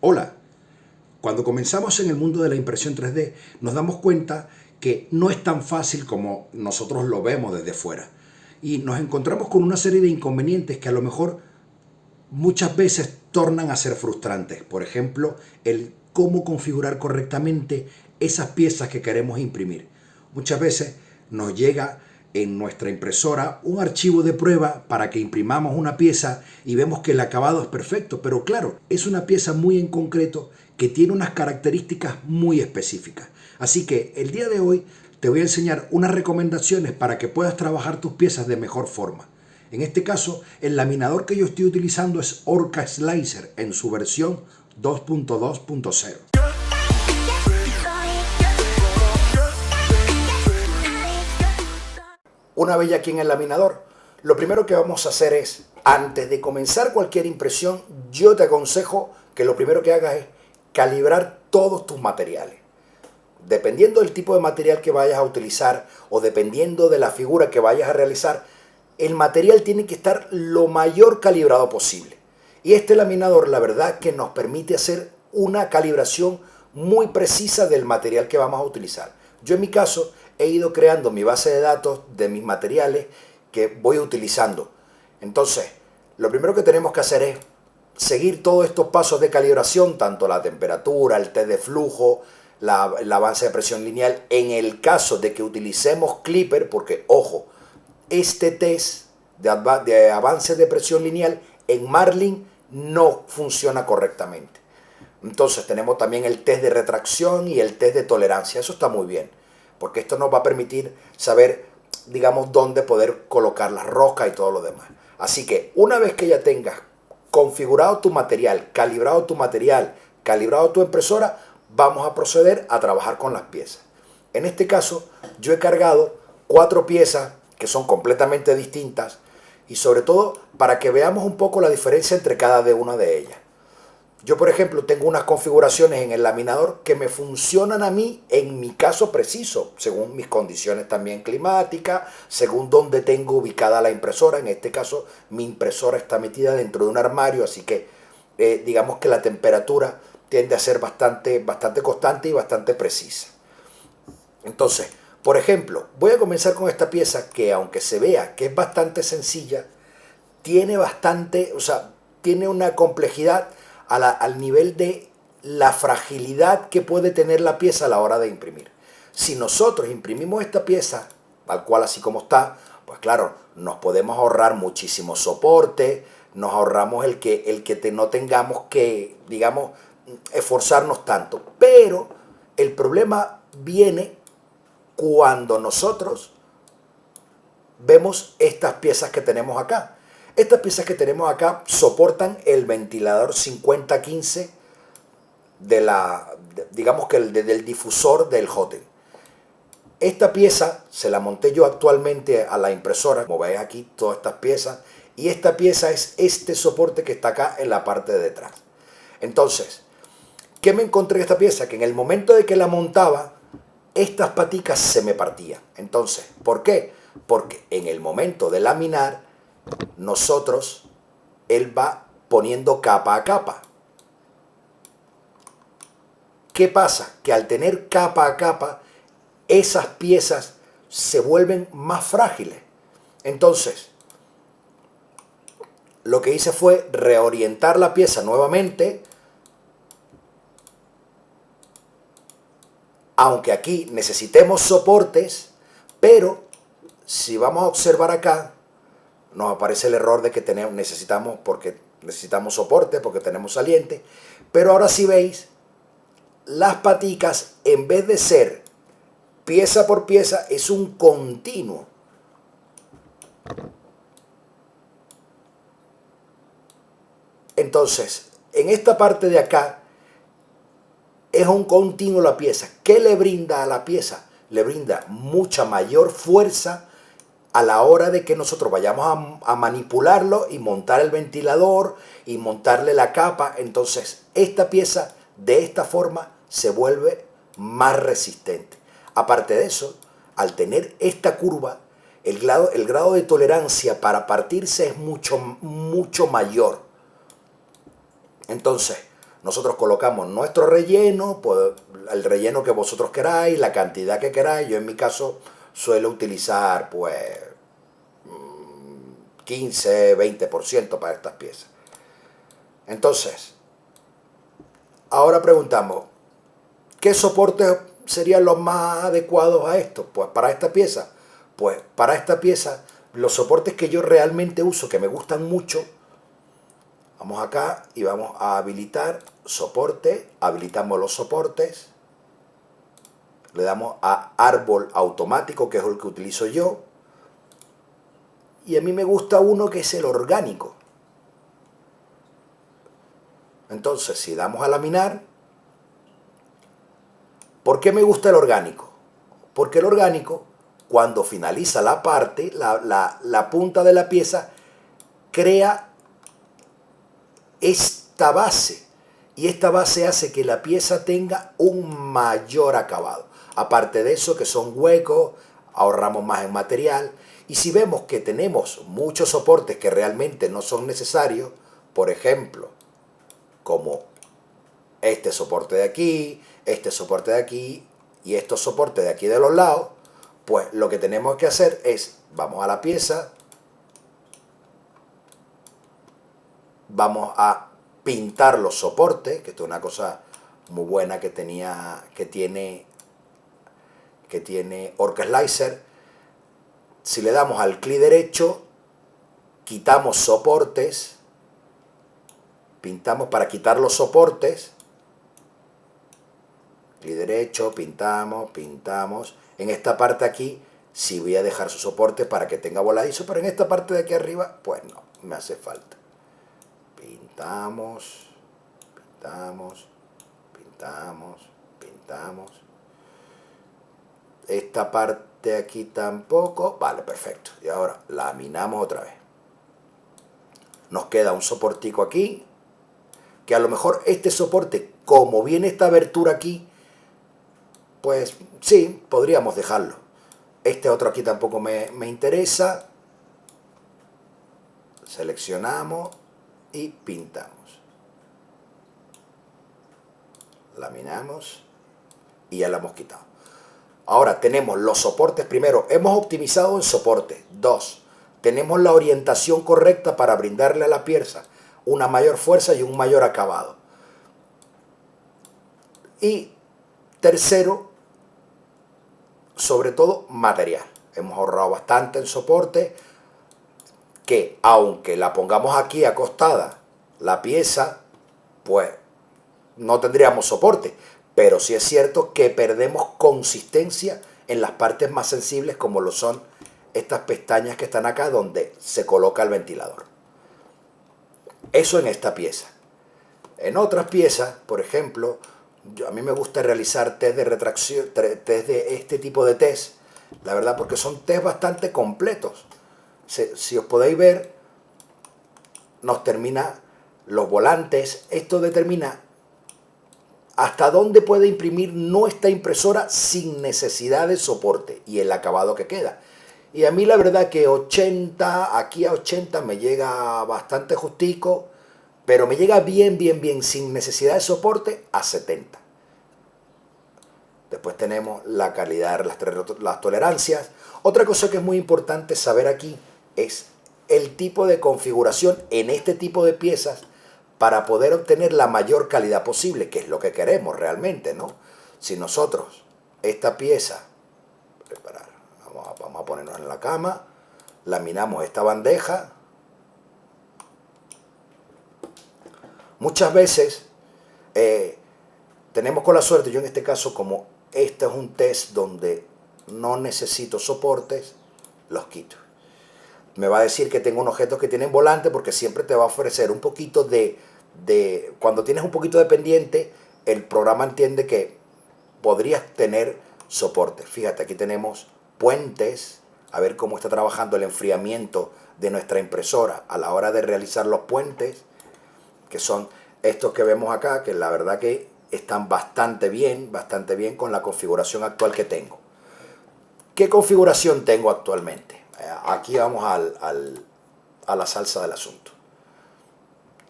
Hola, cuando comenzamos en el mundo de la impresión 3D nos damos cuenta que no es tan fácil como nosotros lo vemos desde fuera. Y nos encontramos con una serie de inconvenientes que a lo mejor muchas veces tornan a ser frustrantes. Por ejemplo, el cómo configurar correctamente esas piezas que queremos imprimir. Muchas veces nos llega en nuestra impresora un archivo de prueba para que imprimamos una pieza y vemos que el acabado es perfecto, pero claro, es una pieza muy en concreto que tiene unas características muy específicas. Así que el día de hoy te voy a enseñar unas recomendaciones para que puedas trabajar tus piezas de mejor forma. En este caso, el laminador que yo estoy utilizando es Orca Slicer en su versión 2.2.0. Una vez ya aquí en el laminador, lo primero que vamos a hacer es, antes de comenzar cualquier impresión, yo te aconsejo que lo primero que hagas es calibrar todos tus materiales. Dependiendo del tipo de material que vayas a utilizar o dependiendo de la figura que vayas a realizar, el material tiene que estar lo mayor calibrado posible. Y este laminador, la verdad, que nos permite hacer una calibración muy precisa del material que vamos a utilizar. Yo en mi caso he ido creando mi base de datos de mis materiales que voy utilizando. Entonces, lo primero que tenemos que hacer es seguir todos estos pasos de calibración, tanto la temperatura, el test de flujo, el avance de presión lineal, en el caso de que utilicemos clipper, porque ojo, este test de avance de presión lineal en Marlin no funciona correctamente. Entonces tenemos también el test de retracción y el test de tolerancia. Eso está muy bien, porque esto nos va a permitir saber, digamos, dónde poder colocar las roscas y todo lo demás. Así que una vez que ya tengas configurado tu material, calibrado tu impresora, vamos a proceder a trabajar con las piezas. En este caso, yo he cargado 4 piezas que son completamente distintas y sobre todo para que veamos un poco la diferencia entre cada una de ellas. Yo, por ejemplo, tengo unas configuraciones en el laminador que me funcionan a mí en mi caso preciso, según mis condiciones también climáticas, según dónde tengo ubicada la impresora. En este caso, mi impresora está metida dentro de un armario, así que digamos que la temperatura tiende a ser bastante constante y bastante precisa. Entonces, por ejemplo, voy a comenzar con esta pieza que, aunque se vea que es bastante sencilla, tiene tiene una complejidad al nivel de la fragilidad que puede tener la pieza a la hora de imprimir. Si nosotros imprimimos esta pieza, tal cual así como está, pues claro, nos podemos ahorrar muchísimo soporte, nos ahorramos el que no tengamos que, digamos, esforzarnos tanto. Pero el problema viene cuando nosotros vemos estas piezas que tenemos acá. Estas piezas que tenemos acá soportan el ventilador 5015 digamos que del difusor del Hotend. Esta pieza se la monté yo actualmente a la impresora, como veis aquí todas estas piezas, y esta pieza es este soporte que está acá en la parte de detrás. Entonces, ¿qué me encontré en esta pieza? Que en el momento de que la montaba, estas paticas se me partían. Entonces, ¿por qué? Porque en el momento de laminar, él va poniendo capa a capa. ¿Qué pasa? Que al tener capa a capa, esas piezas se vuelven más frágiles. Entonces, lo que hice fue reorientar la pieza nuevamente, aunque aquí necesitemos soportes, pero si vamos a observar acá, nos aparece el error de que necesitamos soporte, porque tenemos saliente, pero ahora si veis, las paticas, en vez de ser pieza por pieza, es un continuo. Entonces, en esta parte de acá, es un continuo la pieza. ¿Qué le brinda a la pieza? Le brinda mucha mayor fuerza a la hora de que nosotros vayamos a manipularlo y montar el ventilador y montarle la capa. Entonces, esta pieza de esta forma se vuelve más resistente. Aparte de eso, al tener esta curva, el grado de tolerancia para partirse es mucho mayor. Entonces, nosotros colocamos nuestro relleno, pues, el relleno que vosotros queráis, la cantidad que queráis. Yo en mi caso suelo utilizar pues 15-20% para estas piezas. Entonces, ahora preguntamos, ¿qué soportes serían los más adecuados a esto? Pues para esta pieza, los soportes que yo realmente uso, que me gustan mucho, vamos acá y vamos a habilitar soporte, habilitamos los soportes, le damos a árbol automático, que es el que utilizo yo, y a mí me gusta uno que es el orgánico. Entonces, si damos a laminar, ¿por qué me gusta el orgánico? Porque el orgánico, cuando finaliza la parte, la punta de la pieza, crea esta base. Y esta base hace que la pieza tenga un mayor acabado. Aparte de eso, que son huecos, ahorramos más en material. Y si vemos que tenemos muchos soportes que realmente no son necesarios, por ejemplo, como este soporte de aquí, este soporte de aquí y estos soportes de aquí de los lados, pues lo que tenemos que hacer es, vamos a la pieza, vamos a pintar los soportes, que esto es una cosa muy buena que tiene Orca Slicer. Si le damos al clic derecho, quitamos soportes, pintamos para quitar los soportes, clic derecho, pintamos. En esta parte aquí sí voy a dejar su soporte para que tenga voladizo, pero en esta parte de aquí arriba, pues no, me hace falta. Pintamos. Esta parte aquí tampoco. Vale, perfecto. Y ahora laminamos otra vez. Nos queda un soportico aquí, que a lo mejor este soporte, como viene esta abertura aquí, pues sí, podríamos dejarlo. Este otro aquí tampoco me interesa. Seleccionamos y pintamos. Laminamos y ya lo hemos quitado. Ahora tenemos los soportes. Primero, hemos optimizado en soporte. 2, tenemos la orientación correcta para brindarle a la pieza una mayor fuerza y un mayor acabado. Y tercero, sobre todo, material. Hemos ahorrado bastante en soporte, que aunque la pongamos aquí acostada, la pieza, pues no tendríamos soporte. Pero sí es cierto que perdemos consistencia en las partes más sensibles, como lo son estas pestañas que están acá donde se coloca el ventilador. Eso en esta pieza. En otras piezas, por ejemplo, a mí me gusta realizar test de retracción, test de este tipo de test, la verdad, porque son test bastante completos. Si os podéis ver, nos termina los volantes. Esto determina hasta dónde puede imprimir nuestra impresora sin necesidad de soporte y el acabado que queda. Y a mí la verdad que 80, aquí a 80 me llega bastante justico, pero me llega bien, sin necesidad de soporte, a 70. Después tenemos la calidad, las tolerancias. Otra cosa que es muy importante saber aquí es el tipo de configuración en este tipo de piezas para poder obtener la mayor calidad posible, que es lo que queremos realmente, ¿no? Si nosotros esta pieza, vamos a ponernos en la cama, laminamos esta bandeja. Muchas veces tenemos con la suerte, yo en este caso, como este es un test donde no necesito soportes, los quito. Me va a decir que tengo un objeto que tiene volante, porque siempre te va a ofrecer un poquito cuando tienes un poquito de pendiente, el programa entiende que podrías tener soporte. Fíjate, aquí tenemos puentes, a ver cómo está trabajando el enfriamiento de nuestra impresora a la hora de realizar los puentes, que son estos que vemos acá, que la verdad que están bastante bien con la configuración actual que tengo. ¿Qué configuración tengo actualmente? Aquí vamos a la salsa del asunto.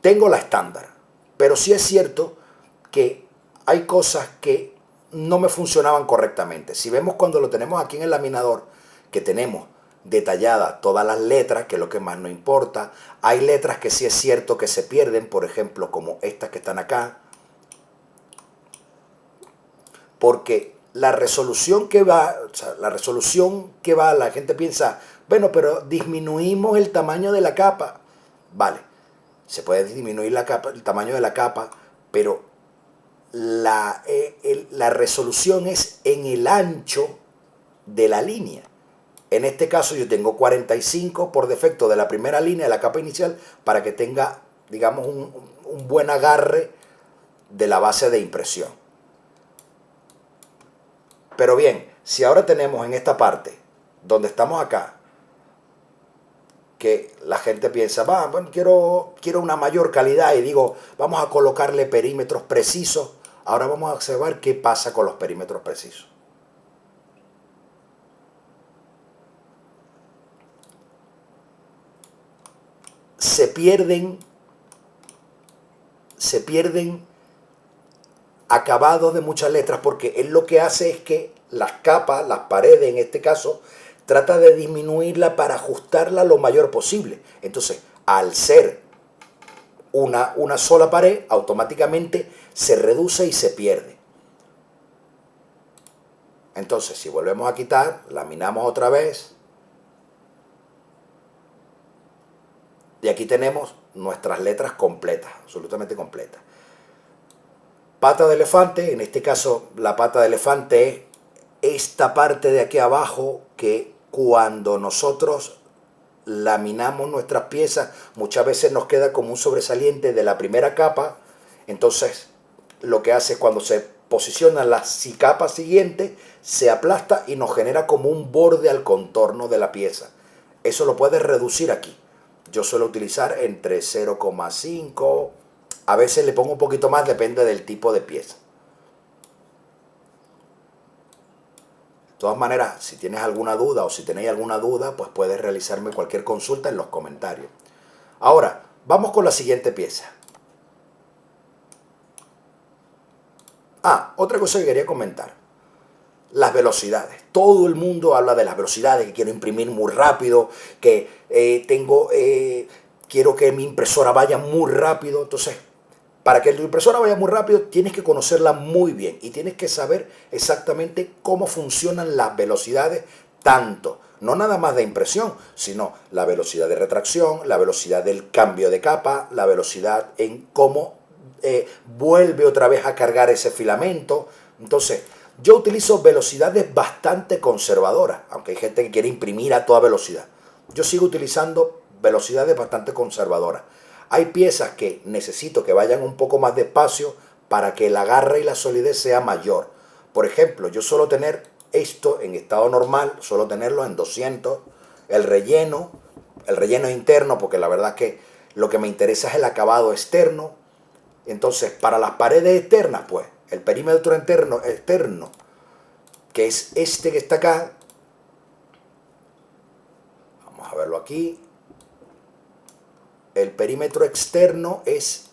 Tengo la estándar, pero sí es cierto que hay cosas que no me funcionaban correctamente. Si vemos cuando lo tenemos aquí en el laminador, que tenemos detalladas todas las letras, que es lo que más nos importa, hay letras que sí es cierto que se pierden, por ejemplo, como estas que están acá, porque la resolución que va, la gente piensa, bueno, pero disminuimos el tamaño de la capa. Vale, se puede disminuir el tamaño de la capa, pero la resolución es en el ancho de la línea. En este caso yo tengo 45 por defecto de la primera línea de la capa inicial para que tenga, digamos, un buen agarre de la base de impresión. Pero bien, si ahora tenemos en esta parte, donde estamos acá, que la gente piensa, bueno, quiero una mayor calidad y digo, vamos a colocarle perímetros precisos. Ahora vamos a observar qué pasa con los perímetros precisos. Se pierden acabados de muchas letras porque él lo que hace es que las capas, las paredes en este caso, trata de disminuirla para ajustarla lo mayor posible. Entonces, al ser una sola pared, automáticamente se reduce y se pierde. Entonces, si volvemos a quitar, laminamos otra vez. Y aquí tenemos nuestras letras completas, absolutamente completas. Pata de elefante, en este caso la pata de elefante es esta parte de aquí abajo que cuando nosotros laminamos nuestras piezas muchas veces nos queda como un sobresaliente de la primera capa. Entonces lo que hace es cuando se posiciona la capa siguiente se aplasta y nos genera como un borde al contorno de la pieza. Eso lo puedes reducir aquí. Yo suelo utilizar entre 0,5, a veces le pongo un poquito más, depende del tipo de pieza. De todas maneras, si tienes alguna duda o si tenéis alguna duda, pues puedes realizarme cualquier consulta en los comentarios. Ahora, vamos con la siguiente pieza. Otra cosa que quería comentar. Las velocidades. Todo el mundo habla de las velocidades, que quiero imprimir muy rápido, que quiero que mi impresora vaya muy rápido. Entonces, para que tu impresora vaya muy rápido, tienes que conocerla muy bien y tienes que saber exactamente cómo funcionan las velocidades, tanto, no nada más de impresión, sino la velocidad de retracción, la velocidad del cambio de capa, la velocidad en cómo vuelve otra vez a cargar ese filamento. Entonces, yo utilizo velocidades bastante conservadoras, aunque hay gente que quiere imprimir a toda velocidad. Yo sigo utilizando velocidades bastante conservadoras. Hay piezas que necesito que vayan un poco más despacio para que el agarre y la solidez sea mayor. Por ejemplo, yo suelo tener esto en estado normal, suelo tenerlo en 200. El relleno interno, porque la verdad que lo que me interesa es el acabado externo. Entonces, para las paredes externas, pues, el perímetro externo, que es este que está acá, vamos a verlo aquí, el perímetro externo es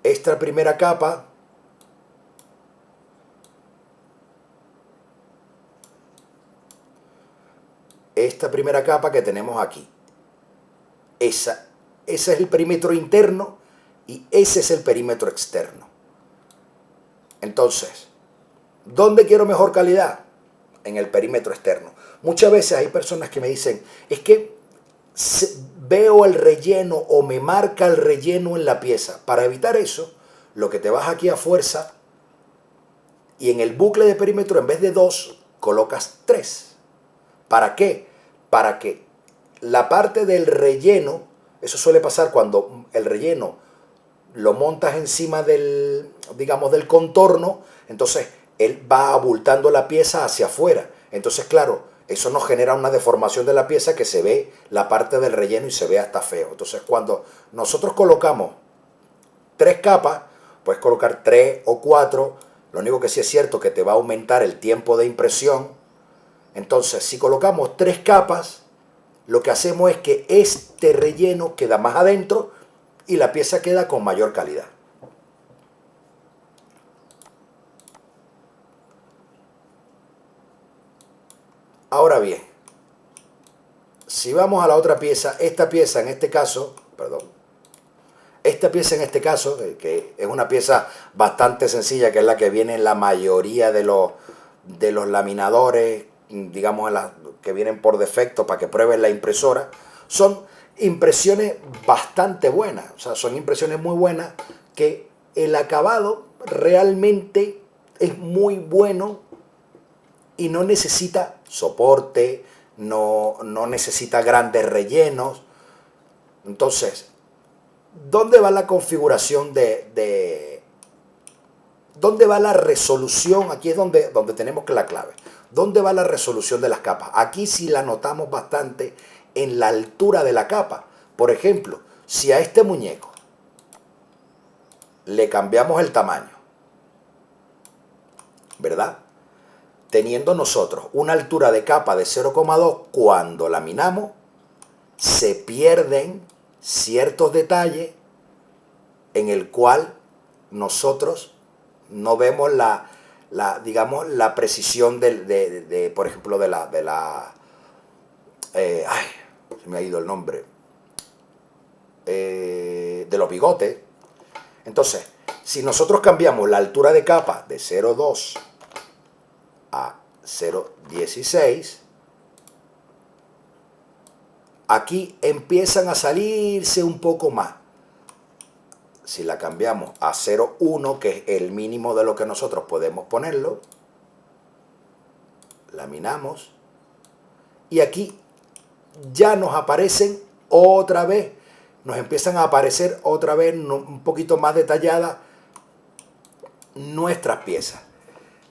esta primera capa, que tenemos aquí. Ese es el perímetro interno y ese es el perímetro externo. Entonces, ¿dónde quiero mejor calidad? En el perímetro externo. Muchas veces hay personas que me dicen, es que veo el relleno o me marca el relleno en la pieza. Para evitar eso, lo que te vas aquí a fuerza y en el bucle de perímetro en vez de 2 colocas 3. ¿Para qué? Para que la parte del relleno, eso suele pasar cuando el relleno lo montas encima del, digamos, del contorno, entonces él va abultando la pieza hacia afuera. Entonces, claro, eso nos genera una deformación de la pieza que se ve la parte del relleno y se ve hasta feo. Entonces, cuando nosotros colocamos 3 capas, puedes colocar 3 o 4. Lo único que sí es cierto que te va a aumentar el tiempo de impresión. Entonces, si colocamos 3 capas, lo que hacemos es que este relleno queda más adentro y la pieza queda con mayor calidad. Ahora bien, si vamos a la otra pieza, esta pieza en este caso, perdón, esta pieza en este caso, que es una pieza bastante sencilla, que es la que viene en la mayoría de los laminadores, digamos, que vienen por defecto para que prueben la impresora, son impresiones bastante buenas, o sea, son impresiones muy buenas que el acabado realmente es muy bueno y no necesita soporte, no necesita grandes rellenos. Entonces, ¿dónde va la configuración dónde va la resolución? Aquí es donde tenemos que la clave. ¿Dónde va la resolución de las capas? Aquí sí la notamos bastante en la altura de la capa. Por ejemplo, si a este muñeco le cambiamos el tamaño, ¿verdad? Teniendo nosotros una altura de capa de 0,2, cuando laminamos, se pierden ciertos detalles en el cual nosotros no vemos digamos, la precisión por ejemplo, ay, se me ha ido el nombre, de los bigotes. Entonces, si nosotros cambiamos la altura de capa de 0,2 a 0,16, aquí empiezan a salirse un poco más. Si la cambiamos a 0,1, que es el mínimo de lo que nosotros podemos ponerlo, laminamos, y aquí ya nos aparecen otra vez, nos empiezan a aparecer otra vez un poquito más detalladas nuestras piezas.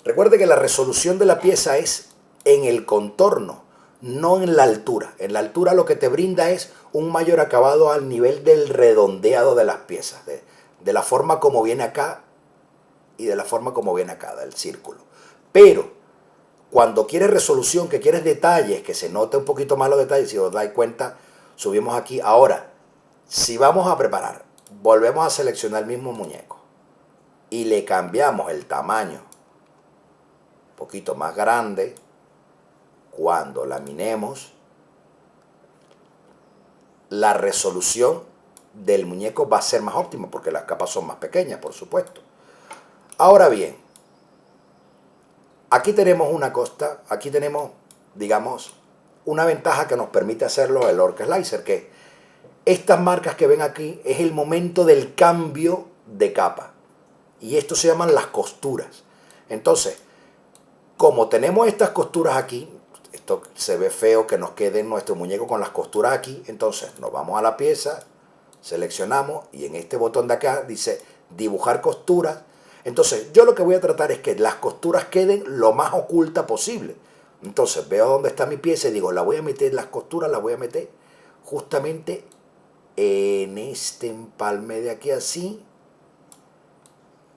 Recuerde que la resolución de la pieza es en el contorno, no en la altura. En la altura lo que te brinda es un mayor acabado al nivel del redondeado de las piezas, de la forma como viene acá y de la forma como viene acá, del círculo. Pero cuando quieres resolución, que quieres detalles, que se note un poquito más los detalles, si os dais cuenta, subimos aquí. Ahora, si vamos a preparar, volvemos a seleccionar el mismo muñeco y le cambiamos el tamaño un poquito más grande. Cuando laminemos, la resolución del muñeco va a ser más óptima porque las capas son más pequeñas, por supuesto. Ahora bien, aquí tenemos una costa, aquí tenemos, digamos, una ventaja que nos permite hacerlo el Orca Slicer, que estas marcas que ven aquí es el momento del cambio de capa. Y esto se llaman las costuras. Entonces, como tenemos estas costuras aquí, esto se ve feo que nos quede nuestro muñeco con las costuras aquí, entonces nos vamos a la pieza, seleccionamos y en este botón de acá dice dibujar costuras. Entonces yo lo que voy a tratar es que las costuras queden lo más oculta posible. Entonces veo dónde está mi pieza y digo, la voy a meter, las costuras las voy a meter justamente en este empalme de aquí así.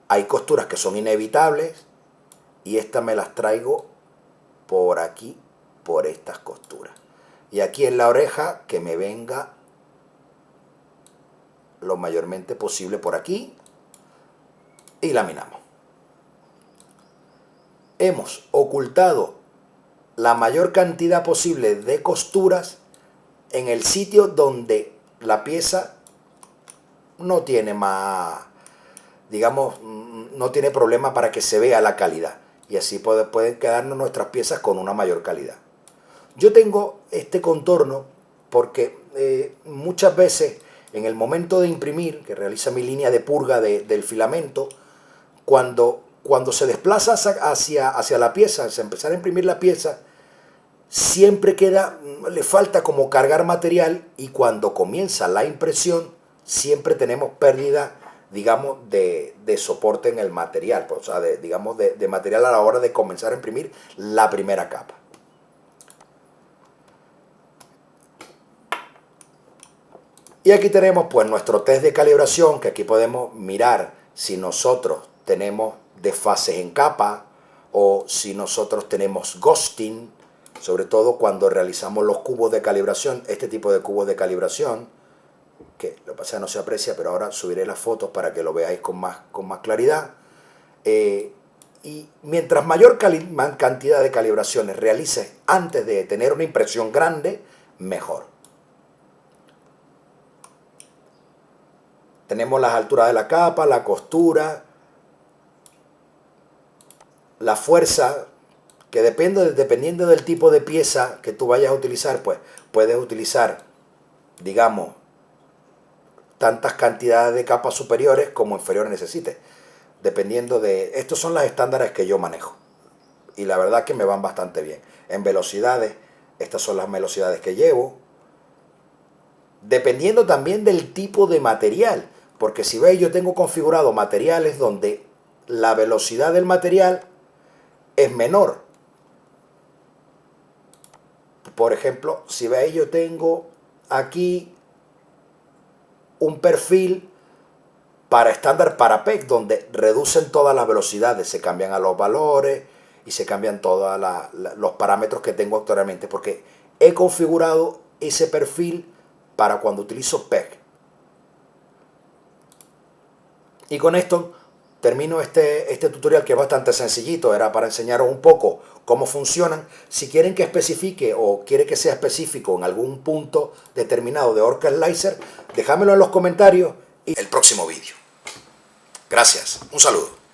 Hay costuras que son inevitables y estas me las traigo por aquí, por estas costuras. Y aquí en la oreja que me venga lo mayormente posible por aquí y laminamos. Hemos ocultado la mayor cantidad posible de costuras en el sitio donde la pieza no tiene más, digamos, no tiene problema para que se vea la calidad. Y así pueden quedarnos nuestras piezas con una mayor calidad. Yo tengo este contorno porque muchas veces en el momento de imprimir, que realiza mi línea de purga del filamento, cuando se desplaza hacia la pieza, al empezar a imprimir la pieza, siempre le falta como cargar material y cuando comienza la impresión siempre tenemos pérdida, digamos, de soporte en el material, o sea, digamos, de material a la hora de comenzar a imprimir la primera capa. Y aquí tenemos pues nuestro test de calibración, que aquí podemos mirar si nosotros tenemos desfases en capa o si nosotros tenemos ghosting, sobre todo cuando realizamos los cubos de calibración, este tipo de cubos de calibración, que lo que pasa es que no se aprecia, pero ahora subiré las fotos para que lo veáis con más claridad. Y Y mientras mayor cantidad de calibraciones realices antes de tener una impresión grande, mejor. Tenemos las alturas de la capa, la costura, la fuerza, que dependiendo del tipo de pieza que tú vayas a utilizar, pues puedes utilizar, digamos, tantas cantidades de capas superiores como inferiores necesites. Dependiendo de... Estos son los estándares que yo manejo. Y la verdad que me van bastante bien. En velocidades, estas son las velocidades que llevo. Dependiendo también del tipo de material. Porque si veis, yo tengo configurado materiales donde la velocidad del material es menor. Por ejemplo, si veis, yo tengo aquí un perfil para estándar para PEC, donde reducen todas las velocidades, se cambian a los valores y se cambian todos los parámetros que tengo actualmente, porque he configurado ese perfil para cuando utilizo PEC. Y con esto termino este tutorial, que es bastante sencillito, era para enseñaros un poco cómo funcionan. Si quieren que especifique o quiere que sea específico en algún punto determinado de Orca Slicer, déjamelo en los comentarios y el próximo vídeo. Gracias, un saludo.